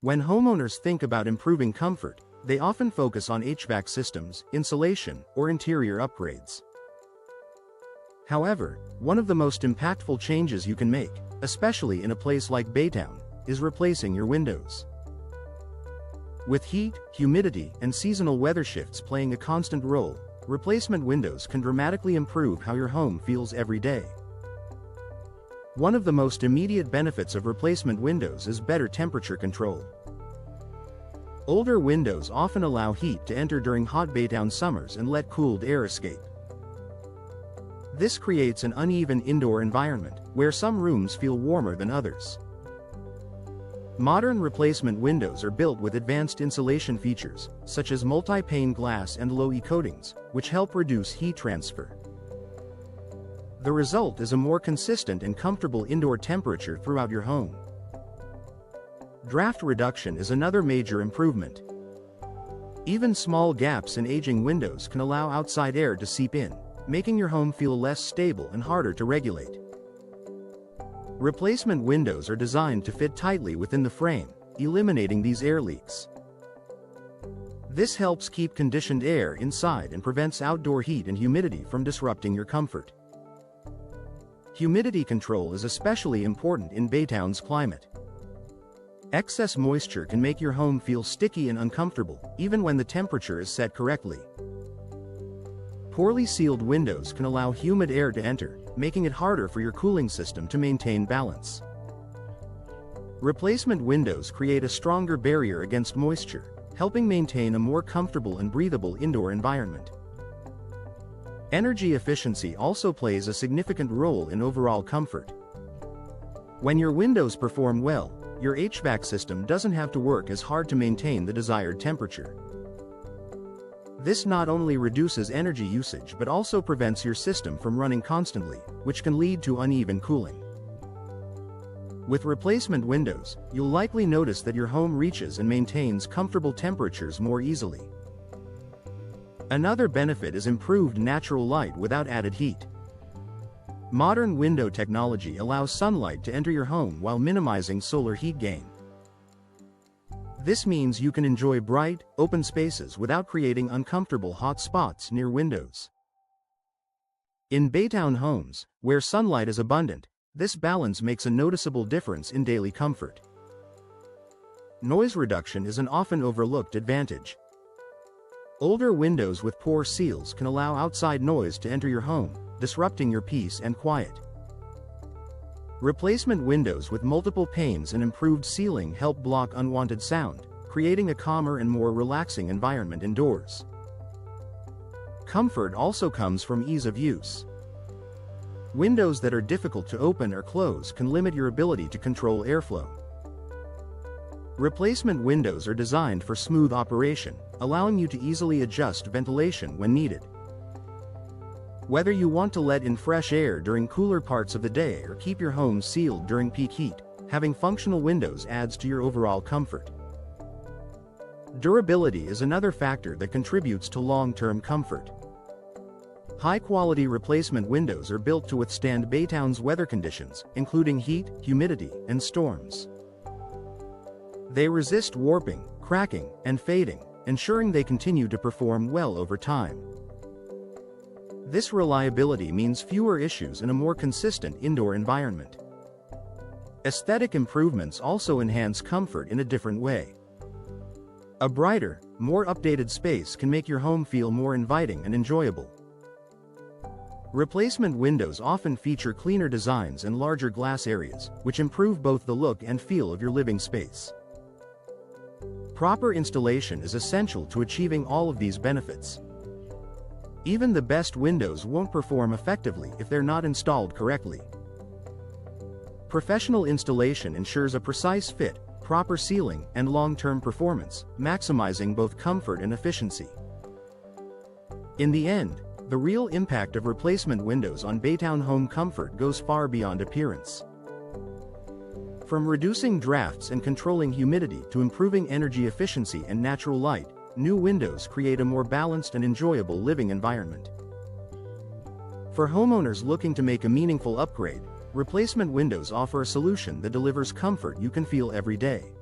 When homeowners think about improving comfort, they often focus on HVAC systems, insulation, or interior upgrades. However, one of the most impactful changes you can make, especially in a place like Baytown, is replacing your windows. With heat, humidity, and seasonal weather shifts playing a constant role, replacement windows can dramatically improve how your home feels every day. One of the most immediate benefits of replacement windows is better temperature control. Older windows often allow heat to enter during hot Baytown summers and let cooled air escape. This creates an uneven indoor environment, where some rooms feel warmer than others. Modern replacement windows are built with advanced insulation features, such as multi-pane glass and low-E coatings, which help reduce heat transfer. The result is a more consistent and comfortable indoor temperature throughout your home. Draft reduction is another major improvement. Even small gaps in aging windows can allow outside air to seep in, making your home feel less stable and harder to regulate. Replacement windows are designed to fit tightly within the frame, eliminating these air leaks. This helps keep conditioned air inside and prevents outdoor heat and humidity from disrupting your comfort. Humidity control is especially important in Baytown's climate. Excess moisture can make your home feel sticky and uncomfortable, even when the temperature is set correctly. Poorly sealed windows can allow humid air to enter, making it harder for your cooling system to maintain balance. Replacement windows create a stronger barrier against moisture, helping maintain a more comfortable and breathable indoor environment. Energy efficiency also plays a significant role in overall comfort. When your windows perform well, your HVAC system doesn't have to work as hard to maintain the desired temperature. This not only reduces energy usage but also prevents your system from running constantly, which can lead to uneven cooling. With replacement windows, you'll likely notice that your home reaches and maintains comfortable temperatures more easily. Another benefit is improved natural light without added heat. Modern window technology allows sunlight to enter your home while minimizing solar heat gain. This means you can enjoy bright, open spaces without creating uncomfortable hot spots near windows. In Baytown homes, where sunlight is abundant, this balance makes a noticeable difference in daily comfort. Noise reduction is an often overlooked advantage. Older windows with poor seals can allow outside noise to enter your home, disrupting your peace and quiet. Replacement windows with multiple panes and improved sealing help block unwanted sound, creating a calmer and more relaxing environment indoors. Comfort also comes from ease of use. Windows that are difficult to open or close can limit your ability to control airflow. Replacement windows are designed for smooth operation, allowing you to easily adjust ventilation when needed. Whether you want to let in fresh air during cooler parts of the day or keep your home sealed during peak heat, having functional windows adds to your overall comfort. Durability is another factor that contributes to long-term comfort. High-quality replacement windows are built to withstand Baytown's weather conditions, including heat, humidity, and storms. They resist warping, cracking, and fading, ensuring they continue to perform well over time. This reliability means fewer issues and a more consistent indoor environment. Aesthetic improvements also enhance comfort in a different way. A brighter, more updated space can make your home feel more inviting and enjoyable. Replacement windows often feature cleaner designs and larger glass areas, which improve both the look and feel of your living space. Proper installation is essential to achieving all of these benefits. Even the best windows won't perform effectively if they're not installed correctly. Professional installation ensures a precise fit, proper sealing, and long-term performance, maximizing both comfort and efficiency. In the end, the real impact of replacement windows on Baytown home comfort goes far beyond appearance. From reducing drafts and controlling humidity to improving energy efficiency and natural light, new windows create a more balanced and enjoyable living environment. For homeowners looking to make a meaningful upgrade, replacement windows offer a solution that delivers comfort you can feel every day.